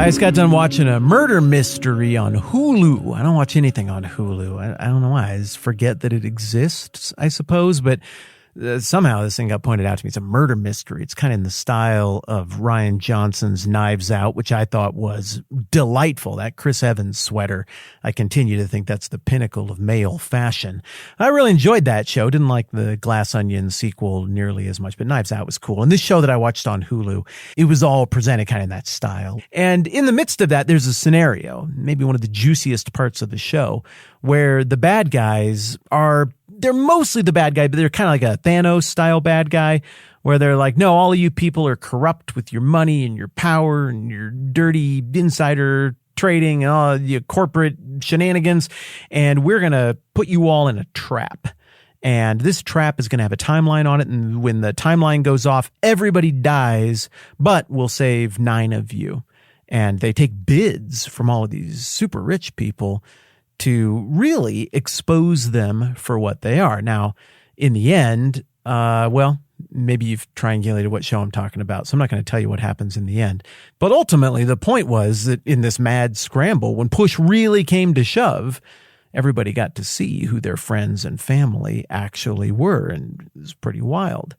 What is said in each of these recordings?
I just got done watching a murder mystery on Hulu. I don't watch anything on Hulu. I don't know why. I just forget that it exists, I suppose. But somehow this thing got pointed out to me. It's a murder mystery. It's kind of in the style of Rian Johnson's Knives Out, which I thought was delightful. That Chris Evans sweater, I continue to think that's the pinnacle of male fashion. I really enjoyed that show. Didn't like the Glass Onion sequel nearly as much, but Knives Out was cool. And this show that I watched on Hulu, it was all presented kind of in that style. And in the midst of that, there's a scenario, maybe one of the juiciest parts of the show, where the bad guys they're mostly the bad guy, but they're kind of like a Thanos-style bad guy, where they're like, no, all of you people are corrupt with your money and your power and your dirty insider trading and all your corporate shenanigans, and we're going to put you all in a trap. And this trap is going to have a timeline on it, and when the timeline goes off, everybody dies, but we'll save 9 of you. And they take bids from all of these super rich people to really expose them for what they are. Now, in the end, maybe you've triangulated what show I'm talking about, so I'm not going to tell you what happens in the end. But ultimately, the point was that in this mad scramble, when push really came to shove, everybody got to see who their friends and family actually were, and it was pretty wild.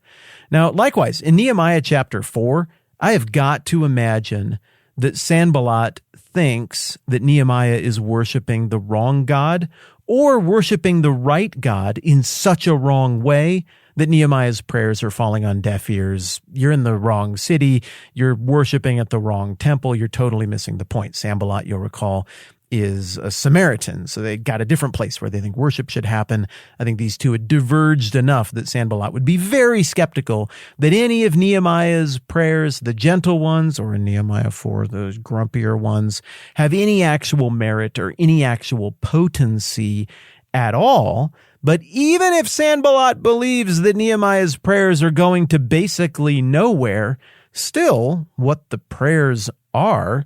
Now, likewise, in Nehemiah chapter 4, I have got to imagine that Sanballat thinks that Nehemiah is worshiping the wrong God or worshiping the right God in such a wrong way that Nehemiah's prayers are falling on deaf ears. You're in the wrong city. You're worshiping at the wrong temple. You're totally missing the point. Sanballat, you'll recall, is a Samaritan, so they got a different place where they think worship should happen. I think these two had diverged enough that Sanballat would be very skeptical that any of Nehemiah's prayers, the gentle ones, or in Nehemiah 4, those grumpier ones, have any actual merit or any actual potency at all. But even if Sanballat believes that Nehemiah's prayers are going to basically nowhere, still, what the prayers are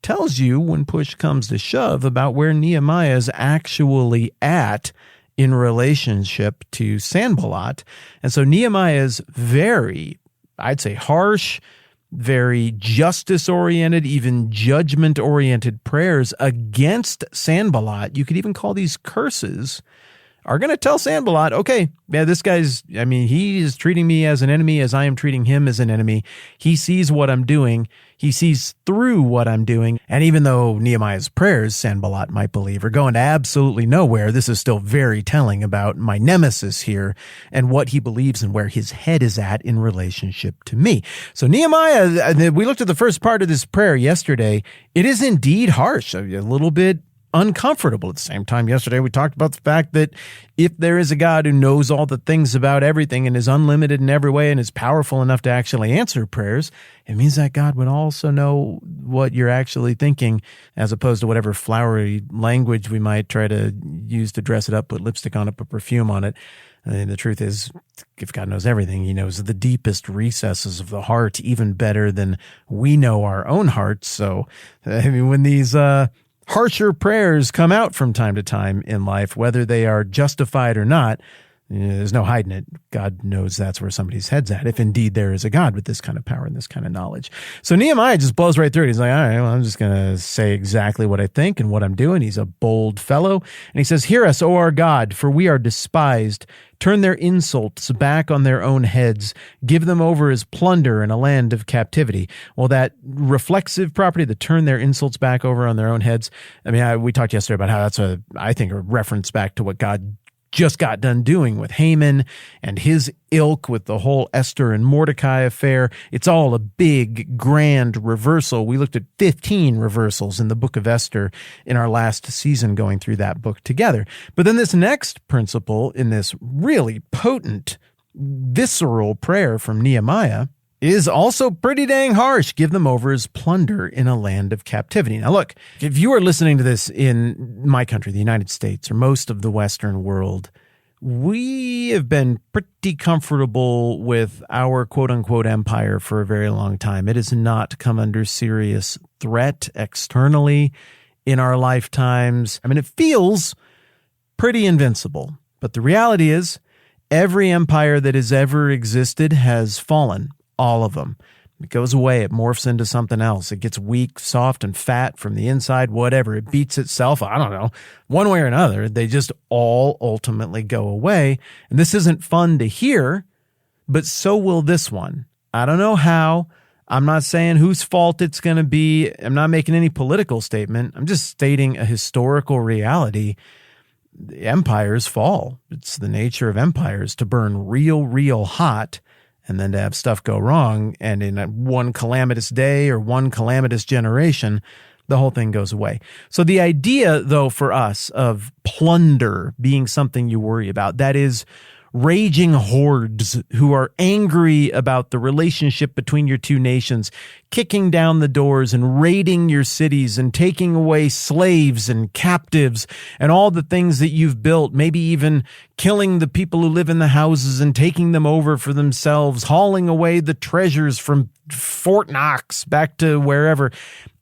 tells you, when push comes to shove, about where Nehemiah is actually at in relationship to Sanballat. And so Nehemiah's very, I'd say, harsh, very justice-oriented, even judgment-oriented prayers against Sanballat, you could even call these curses, are going to tell Sanballat, okay, yeah, this guy's, he is treating me as an enemy as I am treating him as an enemy. He sees what I'm doing. He sees through what I'm doing. And even though Nehemiah's prayers, Sanballat might believe, are going to absolutely nowhere, this is still very telling about my nemesis here and what he believes and where his head is at in relationship to me. So Nehemiah, we looked at the first part of this prayer yesterday. It is indeed harsh, a little bit uncomfortable. At the same time, yesterday we talked about the fact that if there is a God who knows all the things about everything and is unlimited in every way and is powerful enough to actually answer prayers, it means that God would also know what you're actually thinking, as opposed to whatever flowery language we might try to use to dress it up, put lipstick on it, put perfume on it. And the truth is, if God knows everything, he knows the deepest recesses of the heart even better than we know our own hearts. So, when these harsher prayers come out from time to time in life, whether they are justified or not, there's no hiding it. God knows that's where somebody's head's at, if indeed there is a God with this kind of power and this kind of knowledge. So Nehemiah just blows right through it. He's like, all right, well, I'm just going to say exactly what I think and what I'm doing. He's a bold fellow. And he says, hear us, O our God, for we are despised. Turn their insults back on their own heads. Give them over as plunder in a land of captivity. Well, that reflexive property, the turn their insults back over on their own heads. We talked yesterday about how that's I think a reference back to what God just got done doing with Haman and his ilk with the whole Esther and Mordecai affair. It's all a big, grand reversal. We looked at 15 reversals in the book of Esther in our last season going through that book together. But then this next principle in this really potent, visceral prayer from Nehemiah is also pretty dang harsh. Give them over as plunder in a land of captivity. Now look, if you are listening to this in my country, the United States, or most of the Western world, we have been pretty comfortable with our quote-unquote empire for a very long time. It has not come under serious threat externally in our lifetimes. It feels pretty invincible. But the reality is, every empire that has ever existed has fallen. All of them. It goes away. It morphs into something else. It gets weak, soft, and fat from the inside, whatever. It beats itself. I don't know. One way or another, they just all ultimately go away. And this isn't fun to hear, but so will this one. I don't know how. I'm not saying whose fault it's going to be. I'm not making any political statement. I'm just stating a historical reality. The empires fall. It's the nature of empires to burn real hot and then to have stuff go wrong. And in one calamitous day or one calamitous generation, the whole thing goes away. So the idea, though, for us of plunder being something you worry about, that is raging hordes who are angry about the relationship between your two nations, kicking down the doors and raiding your cities and taking away slaves and captives and all the things that you've built, maybe even killing the people who live in the houses and taking them over for themselves, hauling away the treasures from Fort Knox back to wherever.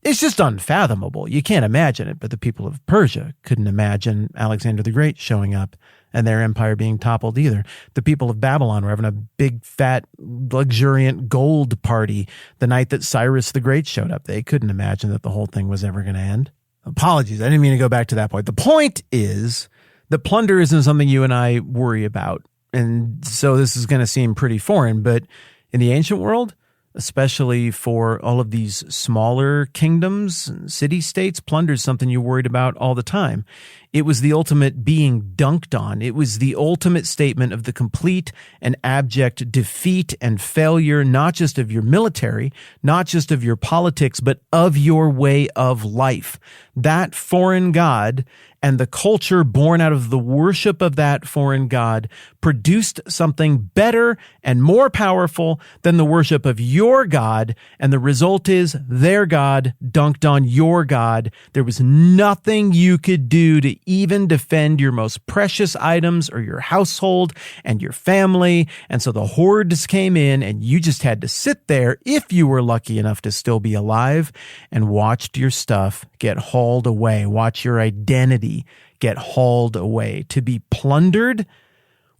It's just unfathomable. You can't imagine it, but the people of Persia couldn't imagine Alexander the Great showing up and their empire being toppled either. The people of Babylon were having a big, fat, luxuriant gold party the night that Cyrus the Great showed up. They couldn't imagine that the whole thing was ever going to end. Apologies, I didn't mean to go back to that point. The point is that plunder isn't something you and I worry about. And so this is going to seem pretty foreign, but in the ancient world, especially for all of these smaller kingdoms and city-states, plunder is something you worried about all the time. It was the ultimate being dunked on. It was the ultimate statement of the complete and abject defeat and failure, not just of your military, not just of your politics, but of your way of life. That foreign god and the culture born out of the worship of that foreign god produced something better and more powerful than the worship of your god, and the result is their god dunked on your god. There was nothing you could do to even defend your most precious items or your household and your family, and so the hordes came in, and you just had to sit there, if you were lucky enough to still be alive, and watched your stuff get hauled away, watch your identity get hauled away. To be plundered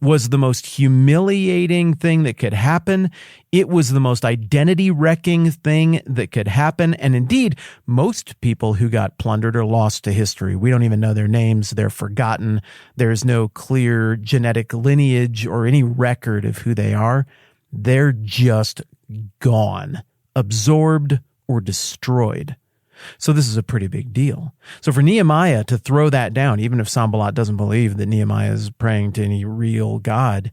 was the most humiliating thing that could happen. It was the most identity-wrecking thing that could happen. And indeed, most people who got plundered are lost to history. We don't even know their names. They're forgotten. There's no clear genetic lineage or any record of who they are. They're just gone, absorbed or destroyed. So this is a pretty big deal. So for Nehemiah to throw that down, even if Sanballat doesn't believe that Nehemiah is praying to any real God,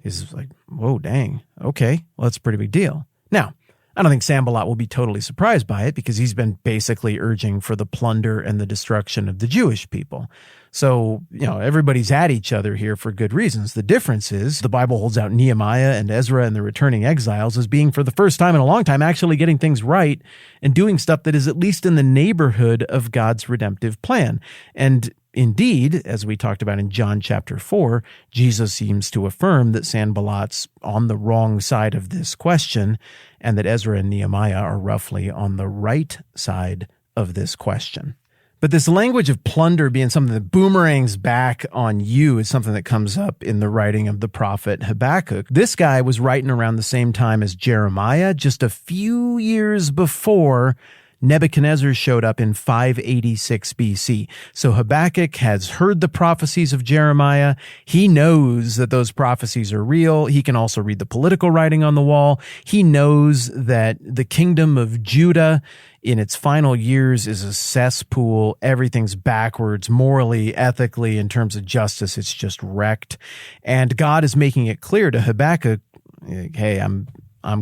is like, whoa, dang. Okay, well, that's a pretty big deal. Now, I don't think Sanballat will be totally surprised by it because he's been basically urging for the plunder and the destruction of the Jewish people. So, everybody's at each other here for good reasons. The difference is the Bible holds out Nehemiah and Ezra and the returning exiles as being, for the first time in a long time, actually getting things right and doing stuff that is at least in the neighborhood of God's redemptive plan. And indeed, as we talked about in John chapter 4, Jesus seems to affirm that Sanballat's on the wrong side of this question and that Ezra and Nehemiah are roughly on the right side of this question. But this language of plunder being something that boomerangs back on you is something that comes up in the writing of the prophet Habakkuk. This guy was writing around the same time as Jeremiah, just a few years before Nebuchadnezzar showed up in 586 BC. So Habakkuk has heard the prophecies of Jeremiah. He knows that those prophecies are real. He can also read the political writing on the wall. He knows that the kingdom of Judah in its final years is a cesspool. Everything's backwards, morally, ethically, in terms of justice. It's just wrecked. And God is making it clear to Habakkuk, hey, I'm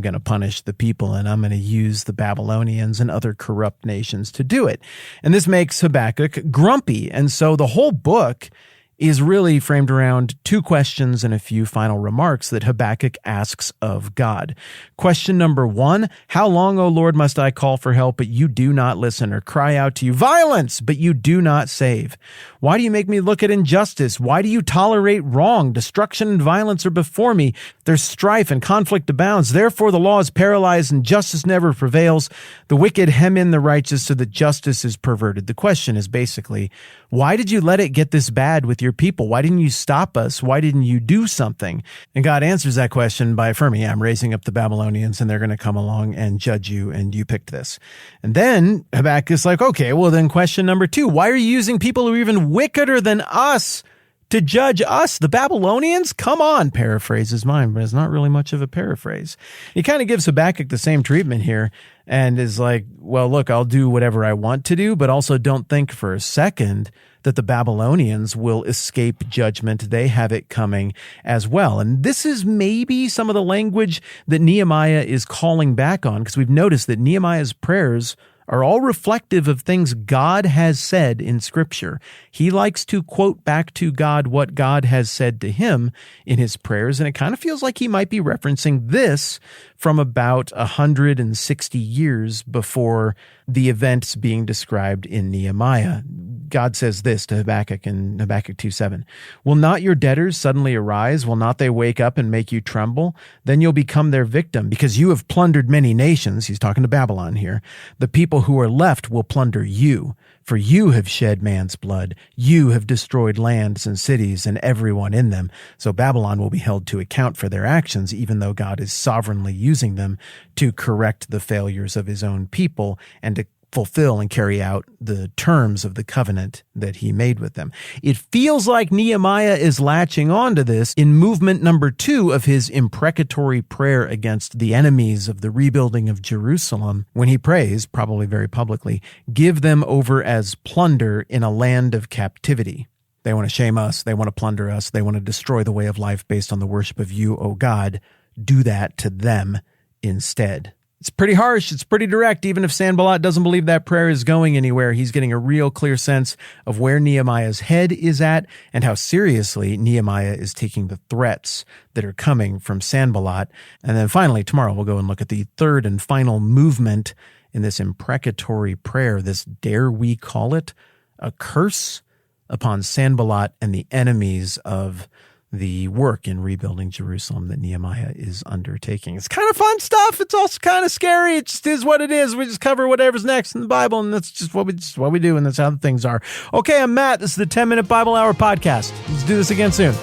going to punish the people, and I'm going to use the Babylonians and other corrupt nations to do it. And this makes Habakkuk grumpy. And so the whole book is really framed around two questions and a few final remarks that Habakkuk asks of God. Question number 1, how long, O Lord, must I call for help, but you do not listen, or cry out to you, violence, but you do not save? Why do you make me look at injustice? Why do you tolerate wrong? Destruction and violence are before me. There's strife and conflict abounds. Therefore the law is paralyzed and justice never prevails. The wicked hem in the righteous so that justice is perverted. The question is basically, why did you let it get this bad with your your people? Why didn't you stop us? Why didn't you do something? And God answers that question by affirming, I'm raising up the Babylonians and they're going to come along and judge you, and you picked this. And then Habakkuk is like, okay, well then question number 2, why are you using people who are even wickeder than us to judge us, the Babylonians? Come on, paraphrases mine, but it's not really much of a paraphrase. He kind of gives Habakkuk the same treatment here and is like, well, look, I'll do whatever I want to do, but also don't think for a second that the Babylonians will escape judgment. They have it coming as well. And this is maybe some of the language that Nehemiah is calling back on, because we've noticed that Nehemiah's prayers are all reflective of things God has said in Scripture. He likes to quote back to God what God has said to him in his prayers, and it kind of feels like he might be referencing this from about 160 years before the events being described in Nehemiah. God says this to Habakkuk in Habakkuk 2:7. Will not your debtors suddenly arise? Will not they wake up and make you tremble? Then you'll become their victim, because you have plundered many nations. He's talking to Babylon here. The people who are left will plunder you, for you have shed man's blood. You have destroyed lands and cities and everyone in them. So Babylon will be held to account for their actions, even though God is sovereignly using them to correct the failures of his own people and to fulfill and carry out the terms of the covenant that he made with them. It feels like Nehemiah is latching onto this in movement number 2 of his imprecatory prayer against the enemies of the rebuilding of Jerusalem, when he prays, probably very publicly, give them over as plunder in a land of captivity. They want to shame us. They want to plunder us. They want to destroy the way of life based on the worship of you, O God. Do that to them instead. It's pretty harsh. It's pretty direct. Even if Sanballat doesn't believe that prayer is going anywhere, he's getting a real clear sense of where Nehemiah's head is at and how seriously Nehemiah is taking the threats that are coming from Sanballat. And then finally, tomorrow, we'll go and look at the third and final movement in this imprecatory prayer, this, dare we call it, a curse upon Sanballat and the enemies of the work in rebuilding Jerusalem that Nehemiah is undertaking. It's kind of fun stuff. It's also kind of scary. It just is what it is. We just cover whatever's next in the Bible, and that's just what we do, and that's how the things are. Okay, I'm Matt. This is the 10-Minute Bible Hour podcast. Let's do this again soon.